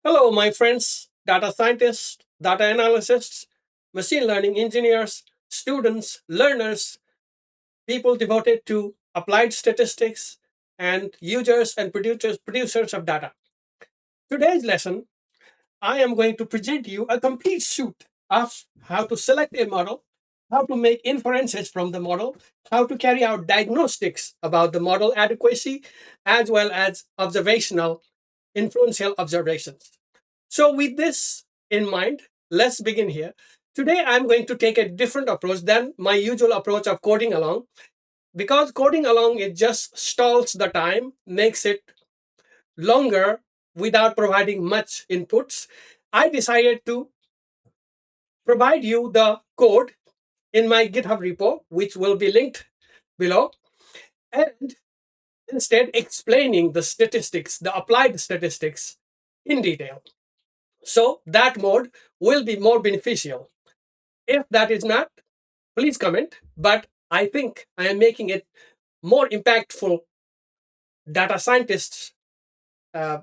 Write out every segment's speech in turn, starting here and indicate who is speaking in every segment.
Speaker 1: Hello, my friends, data scientists, data analysts, machine learning engineers, students, learners, people devoted to applied statistics, and users and producers of data. Today's lesson, I am going to present you a complete suite of how to select a model, how to make inferences from the model, how to carry out diagnostics about the model adequacy, as well as observational, influential observations. So, with this in mind, let's begin here. Today, I'm going to take a different approach than my usual approach of coding along because coding along it just stalls the time, makes it longer without providing much inputs. I decided to provide you the code in my GitHub repo, which will be linked below, and instead explaining the statistics, the applied statistics in detail. So that mode will be more beneficial. If that is not, please comment. But I think I am making it more impactful data scientists uh,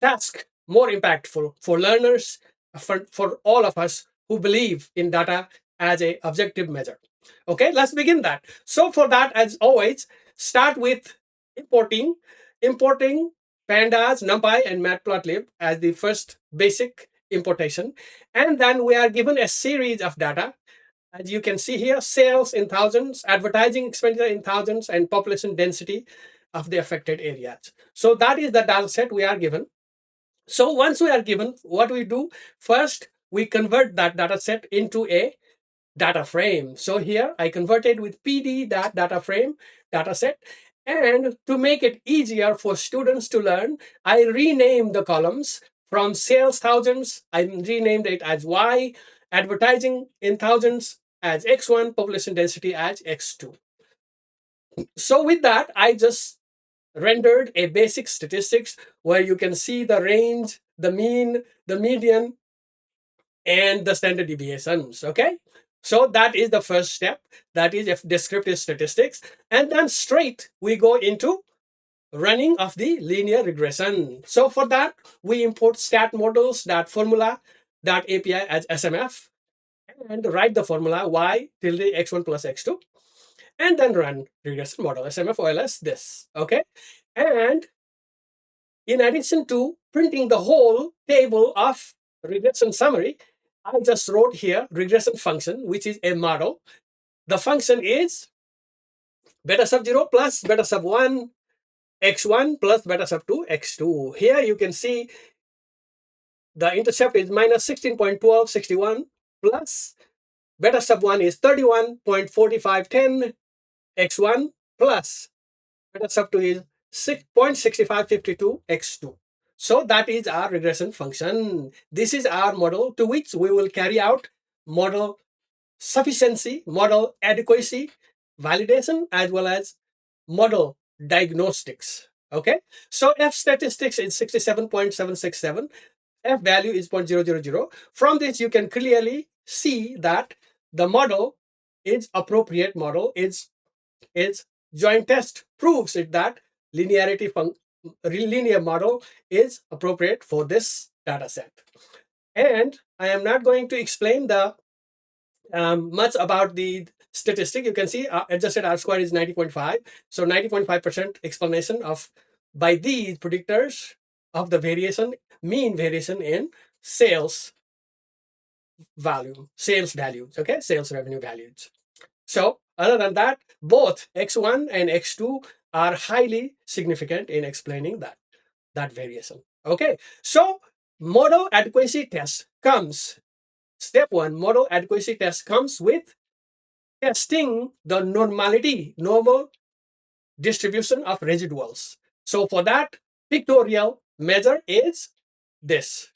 Speaker 1: task, more impactful for learners, for all of us who believe in data as a objective measure. Okay, let's begin that. So for that, as always, start with importing, importing pandas, numpy, and matplotlib as the first basic importation, and then we are given a series of data. As you can see here, sales in thousands, advertising expenditure in thousands, and population density of the affected areas. So that is the data set we are given. So once we are given, what we do first, we convert that data set into a data frame. So here I converted with PD that data frame data set. And to make it easier for students to learn, I renamed the columns from sales thousands, I renamed it as Y, advertising in thousands as X1, population density as X2. So with that, I just rendered a basic statistics where you can see the range, the mean, the median, and the standard deviations. Okay. So that is the first step. That is descriptive statistics. And then straight we go into running of the linear regression. So for that, we import stat models, that formula, that API as SMF, and write the formula y tilde x1 plus x2, and then run regression model SMF OLS this. Okay. And in addition to printing the whole table of regression summary, I just wrote here regression function, which is a model. The function is beta sub 0 plus beta sub 1 x1 plus beta sub 2 x2. Here you can see the intercept is minus 16.1261 plus beta sub 1 is 31.4510 x1 plus beta sub 2 is 6.6552 x2. So that is our regression function. This is our model to which we will carry out model sufficiency, model adequacy, validation, as well as model diagnostics. Okay. So F statistics is 67.767. F value is 0.000. From this, you can clearly see that the model is appropriate model, is joint test proves it that linear model is appropriate for this data set. And I am not going to explain the much about the statistic. You can see adjusted R square is 90.5. So 90.5% explanation of by these predictors of the variation, mean variation in sales sales values, okay, sales revenue values. So other than that, both X1 and X2 are highly significant in explaining that variation. Okay, so model adequacy test comes, step one, model adequacy test comes with testing the normal distribution of residuals. So for that, pictorial measure is this,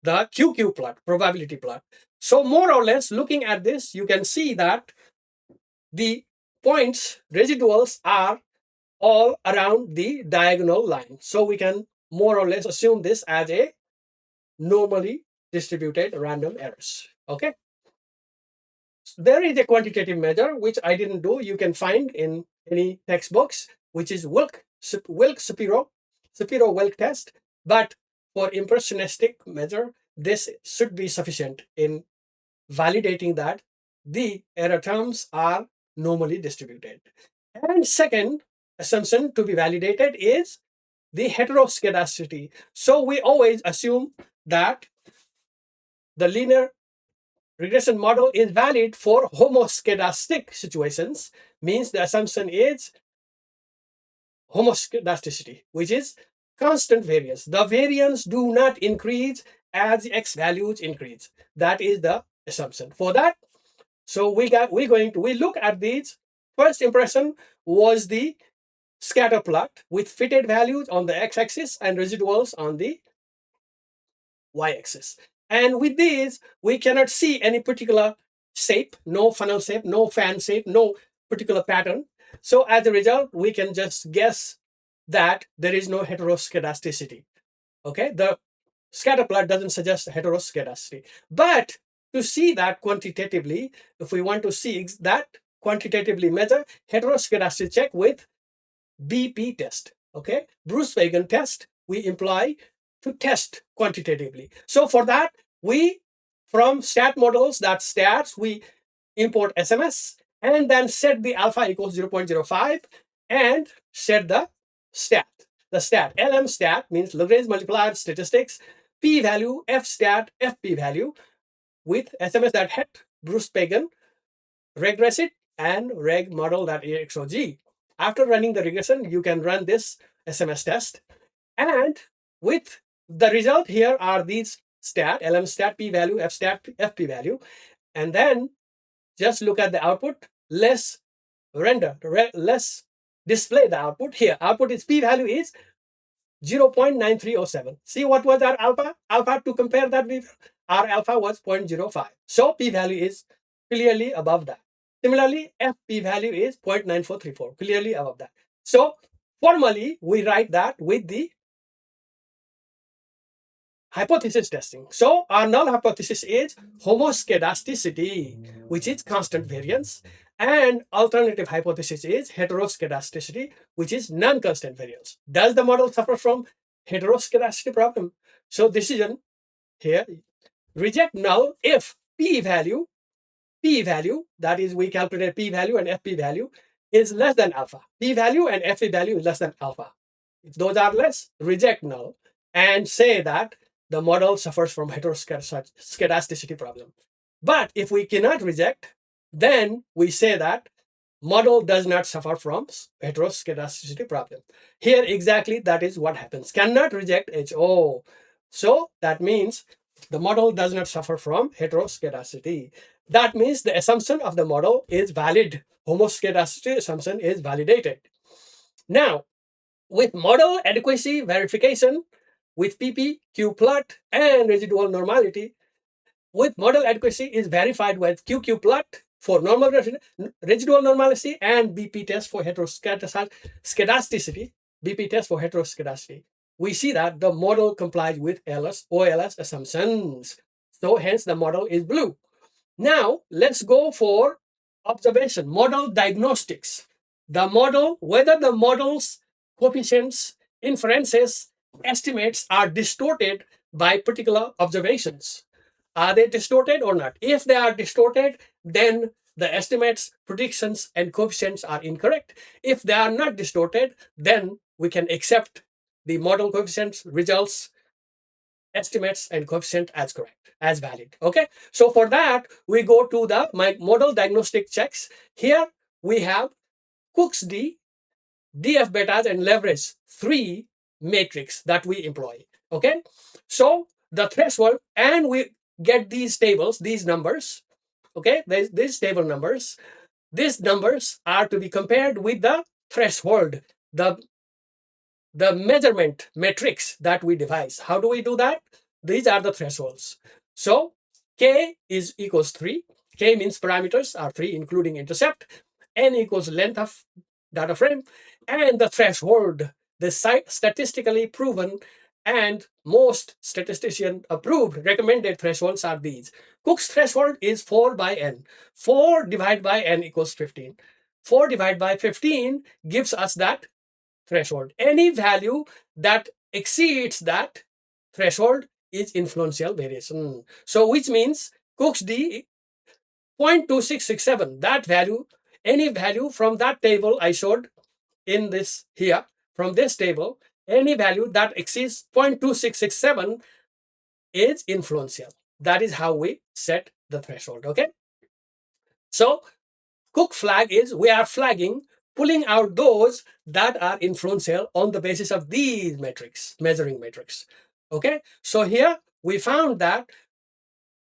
Speaker 1: the QQ plot, probability plot. So more or less looking at this, you can see that the points, residuals are all around the diagonal line. So we can more or less assume this as a normally distributed random errors. Okay. There is a quantitative measure, which I didn't do. You can find in any textbooks, which is Wilk Shapiro Wilk test. But for impressionistic measure, this should be sufficient in validating that the error terms are normally distributed. And second assumption to be validated is the heteroscedasticity. So we always assume that the linear regression model is valid for homoscedastic situations, means the assumption is homoscedasticity, which is constant variance. The variance do not increase as x values increase. That is the assumption. For that, so we look at these. First impression was the scatter plot with fitted values on the x-axis and residuals on the y-axis. And with these, we cannot see any particular shape, no funnel shape, no fan shape, no particular pattern. So as a result, we can just guess that there is no heteroscedasticity. Okay, the scatter plot doesn't suggest heteroscedasticity. But to see that quantitatively, if we want to see that quantitatively measure heteroscedasticity check with BP test. Okay, Bruce-Wagen test we employ to test quantitatively. So for that, we from stat models, that stats, we import SMS and then set the alpha equals 0.05 and set the stat. The stat, LM stat means Lagrange multiplier statistics, p value, f stat, fp value with SMS that het Bruce-Wagen, regressive and reg model.axog. After running the regression, you can run this SMS test. And with the result, here are these stat, LM stat, p value, f stat, fp value. And then just look at the output. Let's let's display the output. Here, output is p value is 0.9307. See what was our alpha? Alpha to compare that with our alpha was 0.05. So p value is clearly above that. Similarly, fp value is 0.9434, clearly above that. So formally, we write that with the hypothesis testing. So our null hypothesis is homoscedasticity, which is constant variance, and alternative hypothesis is heteroscedasticity, which is non-constant variance. Does the model suffer from heteroscedasticity problem? So decision here, reject null if p value, that is we calculate p value and fp value is less than alpha. P value and fp value is less than alpha. If those are less, reject null and say that the model suffers from heteroscedasticity problem. But if we cannot reject, then we say that model does not suffer from heteroscedasticity problem. Here exactly that is what happens. Cannot reject HO. So that means the model does not suffer from heteroscedasticity. That means the assumption of the model is valid. Homoscedasticity assumption is validated. Now, with model adequacy verification, with PP, Q plot, and residual normality, with model adequacy is verified with QQ plot for normal residual normality and BP test for heteroscedasticity. BP test for heteroscedasticity. We see that the model complies with OLS assumptions. So hence the model is blue. Now let's go for observation, model diagnostics. The model, whether the model's coefficients, inferences, estimates are distorted by particular observations. Are they distorted or not? If they are distorted, then the estimates, predictions, and coefficients are incorrect. If they are not distorted, then we can accept the model coefficients, results, estimates, and coefficient as correct, as valid. Okay. So for that, we go to the model diagnostic checks. Here we have Cook's D, DF betas, and leverage 3 matrix that we employ. Okay. So the threshold, and we get these tables, these numbers. Okay. These table numbers. These numbers are to be compared with the threshold, the measurement matrix that we devise. How do we do that? These are the thresholds. So K is equals 3. K means parameters are 3, including intercept. N equals length of data frame. And the threshold, the statistically proven and most statistician approved recommended thresholds are these. Cook's threshold is 4 by n. 4 divided by n equals 15. 4 divided by 15 gives us that threshold. Any value that exceeds that threshold is influential variation. So which means Cook's D 0.2667, that value, any value from that table I showed in this here, from this table, any value that exceeds 0.2667 is influential. That is how we set the threshold. Okay. So Cook flag is we are flagging, pulling out those that are influential on the basis of these metrics, measuring metrics. Okay. So here we found that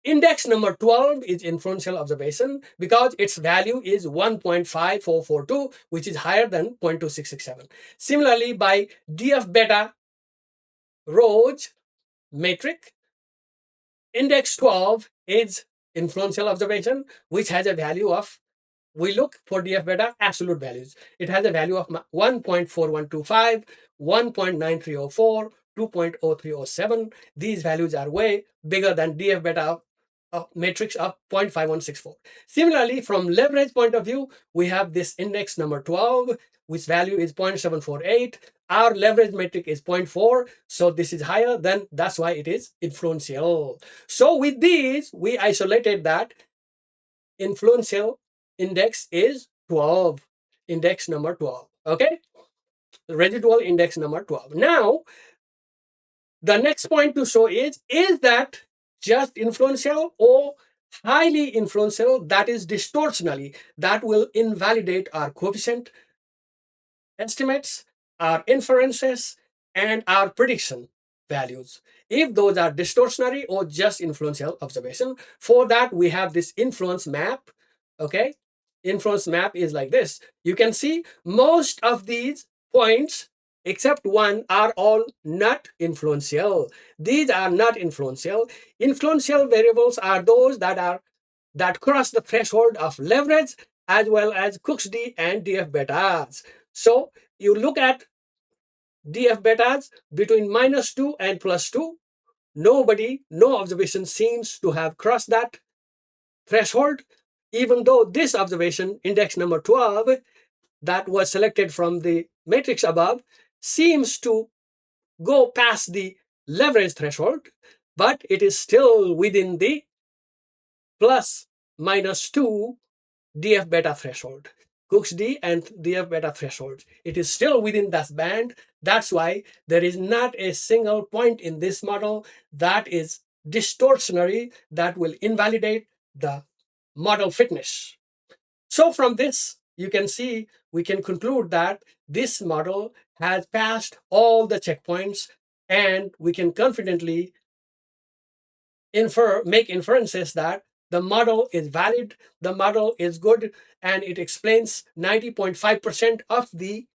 Speaker 1: index number 12 is influential observation because its value is 1.5442, which is higher than 0.2667. Similarly, by DF beta Roche metric, index 12 is influential observation, which has a value of, we look for DF beta absolute values. It has a value of 1.4125, 1.9304, 2.0307. These values are way bigger than DF beta matrix of 0.5164. Similarly, from leverage point of view, we have this index number 12, which value is 0.748. Our leverage metric is zero point 0.4, so this is higher, then that's why it is influential. So with these, we isolated that influential index is 12, index number 12. Okay, residual index number 12. Now, the next point to show is that just influential or highly influential, that is distortionally, that will invalidate our coefficient estimates, our inferences, and our prediction values. If those are distortionary or just influential observation, for that we have this influence map. Okay, influence map is like this. You can see most of these points except one are all not influential. These are not influential. Influential variables are those that cross the threshold of leverage as well as Cook's D and DF betas. So you look at DF betas between -2 and +2. No observation seems to have crossed that threshold, even though this observation, index number 12, that was selected from the matrix above, seems to go past the leverage threshold, but it is still within the +-2 DF beta threshold. Cook's D and DF beta threshold. It is still within that band. That's why there is not a single point in this model that is distortionary that will invalidate the model fitness. So from this, you can see, we can conclude that this model has passed all the checkpoints, and we can confidently make inferences that the model is valid, the model is good, and it explains 90.5% of the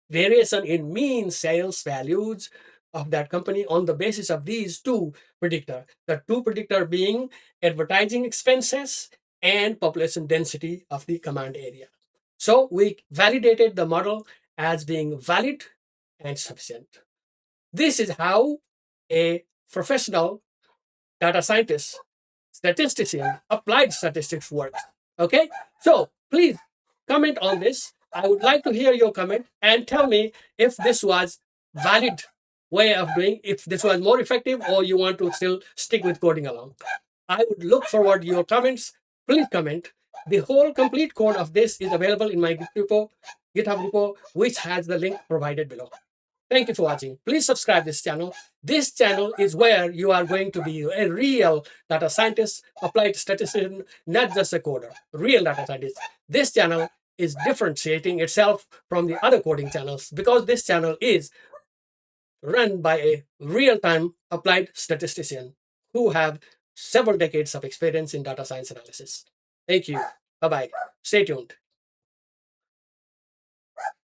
Speaker 1: variation in mean sales values of that company on the basis of these two predictors. The two predictors being advertising expenses and population density of the command area. So we validated the model as being valid and sufficient. This is how a professional data scientist, statistician, applied statistics works. Okay, so please comment on this. I would like to hear your comment and tell me if this was valid way of doing, if this was more effective, or you want to still stick with coding along. I would look forward to your comments. Please comment. The whole complete code of this is available in my GitHub repo, which has the link provided below. Thank you for watching. Please subscribe this channel. This channel is where you are going to be a real data scientist, applied statistician, not just a coder, real data scientist. This channel is differentiating itself from the other coding channels because this channel is run by a real-time applied statistician who have several decades of experience in data science analysis. Thank you. Bye-bye. Stay tuned.